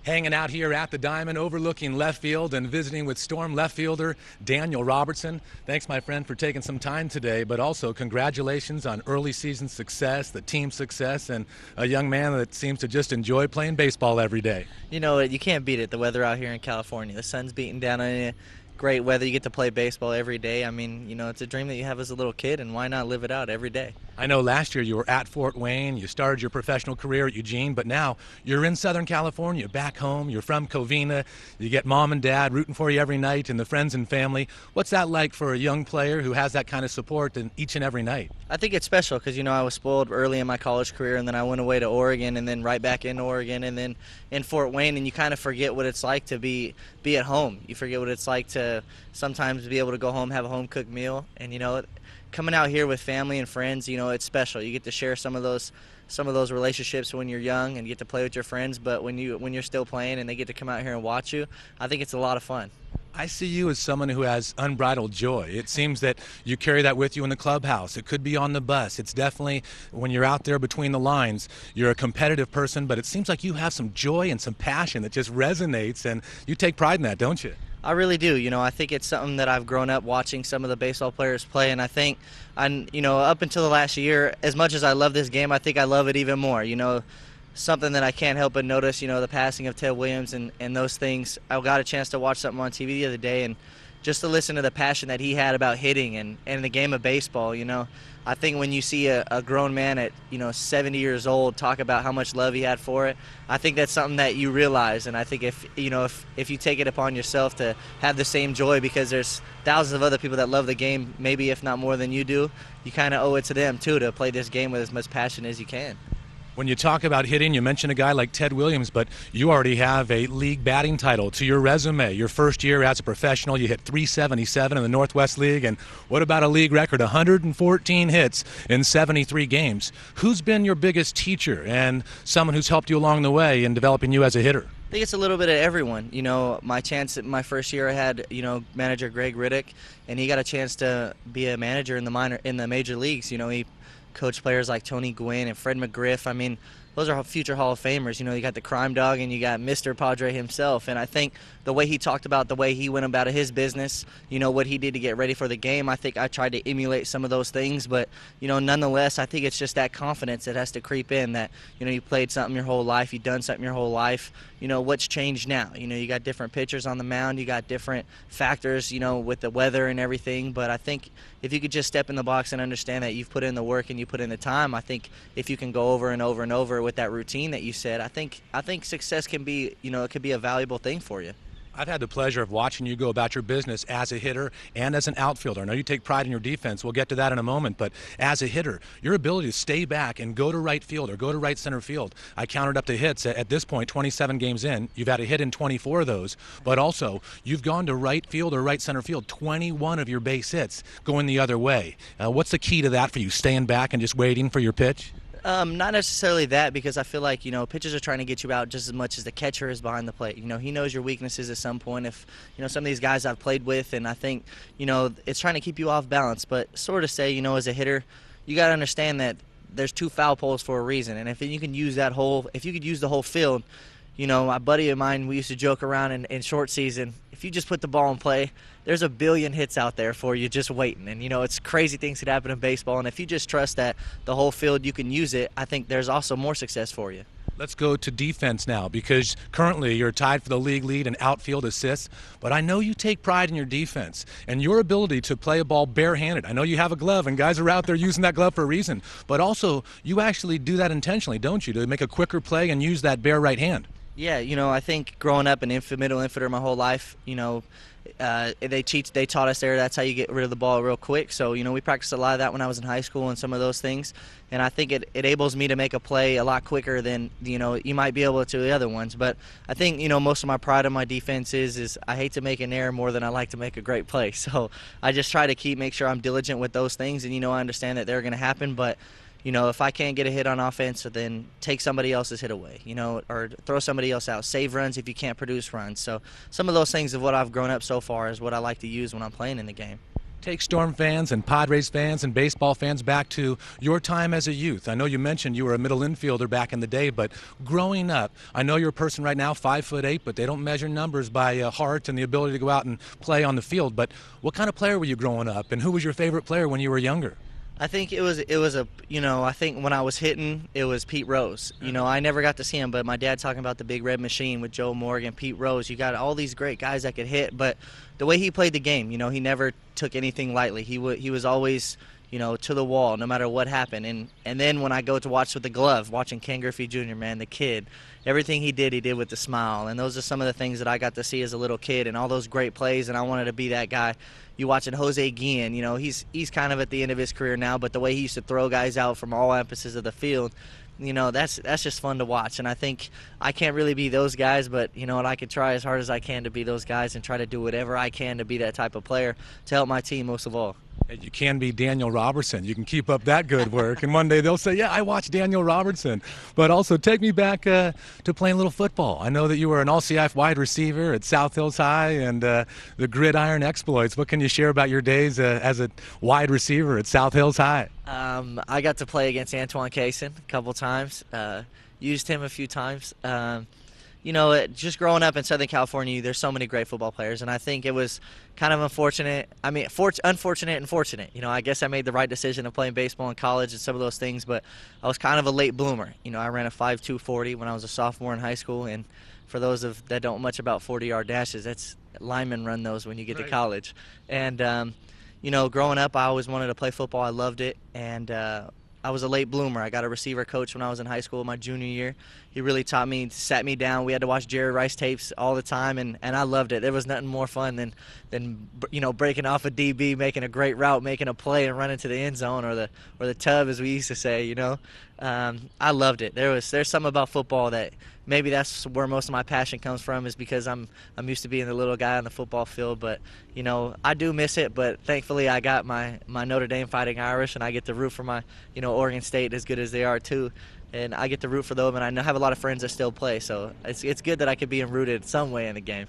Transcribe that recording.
Hanging out here at the Diamond, overlooking left field and visiting with Storm left fielder Daniel Robertson. Thanks, my friend, for taking some time today, but also congratulations on early season success, the team success, and a young man that seems to just enjoy playing baseball every day. You know, you can't beat it, the weather out here in California. The sun's beating down on you. Great weather. You get to play baseball every day. I mean, you know, it's a dream that you have as a little kid, and why not live it out every day? I know last year you were at Fort Wayne, you started your professional career at Eugene, but now you're in Southern California, back home. You're from Covina. You get mom and dad rooting for you every night and the friends and family. What's that like for a young player who has that kind of support each and every night? I think it's special because, you know, I was spoiled early in my college career, and then I went away to Oregon, and then right back in Oregon, and then in Fort Wayne, and you kind of forget what it's like to be at home. You forget what it's like to sometimes be able to go home, have a home-cooked meal, and, you know, coming out here with family and friends, you know, it's special. You get to share some of those relationships when you're young and you get to play with your friends, but when you're still playing and they get to come out here and watch you, I think it's a lot of fun. I see you as someone who has unbridled joy. It seems that you carry that with you in the clubhouse. It could be on the bus. It's definitely when you're out there between the lines. You're a competitive person, but it seems like you have some joy and some passion that just resonates, and you take pride in that, don't you? I really do. You know, I think it's something that I've grown up watching some of the baseball players play, and I think, you know, up until the last year, as much as I love this game, I think I love it even more. You know, something that I can't help but notice, you know, the passing of Ted Williams and those things. I got a chance to watch something on TV the other day, and just to listen to the passion that he had about hitting and the game of baseball, you know. I think when you see a grown man at, you know, 70 years old talk about how much love he had for it, I think that's something that you realize. And I think if you take it upon yourself to have the same joy, because there's thousands of other people that love the game, maybe if not more than you do, you kind of owe it to them too to play this game with as much passion as you can. When you talk about hitting, you mention a guy like Ted Williams, but you already have a league batting title to your resume. Your first year as a professional, you hit .377 in the Northwest League, and what about a league record, 114 hits in 73 games? Who's been your biggest teacher and someone who's helped you along the way in developing you as a hitter? I think it's a little bit of everyone. You know, my first year I had, you know, manager Greg Riddick, and he got a chance to be a manager in the major leagues. You know, he coach players like Tony Gwynn and Fred McGriff. I mean, those are future Hall of Famers. You know, you got the crime dog and you got Mr. Padre himself. And I think the way he talked about the way he went about his business, you know, what he did to get ready for the game, I think I tried to emulate some of those things. But, you know, nonetheless, I think it's just that confidence that has to creep in that, you know, you played something your whole life, you've done something your whole life. You know, what's changed now? You know, you got different pitchers on the mound, you got different factors, you know, with the weather and everything. But I think if you could just step in the box and understand that you've put in the work and you put in the time, I think if you can go over and over and over with that routine that you said, I think success can be, you know, it could be a valuable thing for you. I've had the pleasure of watching you go about your business as a hitter and as an outfielder. I know you take pride in your defense. We'll get to that in a moment. But as a hitter, your ability to stay back and go to right field or go to right center field, I counted up the hits at this point, 27 games in. You've had a hit in 24 of those. But also, you've gone to right field or right center field, 21 of your base hits going the other way. What's the key to that for you, staying back and just waiting for your pitch? Not necessarily that, because I feel like, you know, pitchers are trying to get you out just as much as the catcher is behind the plate. You know, he knows your weaknesses at some point. If, you know, some of these guys I've played with, and I think, you know, it's trying to keep you off balance. But sort of say, you know, as a hitter, you got to understand that there's two foul poles for a reason. And if you can use the whole field, you know, my buddy of mine, we used to joke around in short season, if you just put the ball in play, there's a billion hits out there for you just waiting. And, you know, it's crazy things that happen in baseball. And if you just trust that the whole field, you can use it, I think there's also more success for you. Let's go to defense now, because currently you're tied for the league lead in outfield assists, but I know you take pride in your defense and your ability to play a ball barehanded. I know you have a glove, and guys are out there using that glove for a reason, but also you actually do that intentionally, don't you, to make a quicker play and use that bare right hand? Yeah, you know, I think growing up an middle infielder my whole life, you know, they taught us there that's how you get rid of the ball real quick. So, you know, we practiced a lot of that when I was in high school and some of those things. And I think it enables me to make a play a lot quicker than, you know, you might be able to the other ones. But I think, you know, most of my pride in my defense is I hate to make an error more than I like to make a great play. So I just try to make sure I'm diligent with those things. And, you know, I understand that they're going to happen. But, you know, if I can't get a hit on offense, then take somebody else's hit away, you know, or throw somebody else out. Save runs if you can't produce runs. So some of those things of what I've grown up so far is what I like to use when I'm playing in the game. Take Storm fans and Padres fans and baseball fans back to your time as a youth. I know you mentioned you were a middle infielder back in the day, but growing up, I know you're a person right now, 5'8", but they don't measure numbers by heart and the ability to go out and play on the field. But what kind of player were you growing up, and who was your favorite player when you were younger? I think it was a I think when I was hitting, it was Pete Rose. I never got to see him, but my dad talking about the Big Red Machine with Joe Morgan, Pete Rose. You got all these great guys that could hit, but the way he played the game, he never took anything lightly. He was always to the wall no matter what happened. And then when I go to watch with the glove, watching Ken Griffey Jr., man, the kid, everything he did with the smile. And those are some of the things that I got to see as a little kid, and all those great plays, and I wanted to be that guy. You watching Jose Guillen, he's kind of at the end of his career now, but the way he used to throw guys out from all emphasis of the field, that's just fun to watch. And I think I can't really be those guys, but I can try as hard as I can to be those guys and try to do whatever I can to be that type of player to help my team most of all. You can be Daniel Robertson. You can keep up that good work, and one day they'll say, yeah, I watched Daniel Robertson. But also take me back to playing a little football. I know that you were an all-CF wide receiver at South Hills High and the gridiron exploits. What can you share about your days as a wide receiver at South Hills High? I got to play against Antoine Cason a couple times, used him a few times. Just growing up in Southern California, there's so many great football players, and I think it was kind of unfortunate. Unfortunate and fortunate. I guess I made the right decision of playing baseball in college and some of those things, but I was kind of a late bloomer. I ran a 5.2 40 when I was a sophomore in high school, and for those that don't much about 40-yard dashes, that's linemen run those when you get to college. And growing up, I always wanted to play football. I loved it, and I was a late bloomer. I got a receiver coach when I was in high school my junior year. He really taught me, sat me down. We had to watch Jerry Rice tapes all the time, and I loved it. There was nothing more fun than breaking off a DB, making a great route, making a play, and running to the end zone or the tub, as we used to say. I loved it. There's something about football that maybe that's where most of my passion comes from, is because I'm used to being the little guy on the football field. But I do miss it. But thankfully, I got my Notre Dame Fighting Irish, and I get to root for my Oregon State, as good as they are too. And I get to root for them, and I have a lot of friends that still play. So it's good that I could be rooted some way in the game.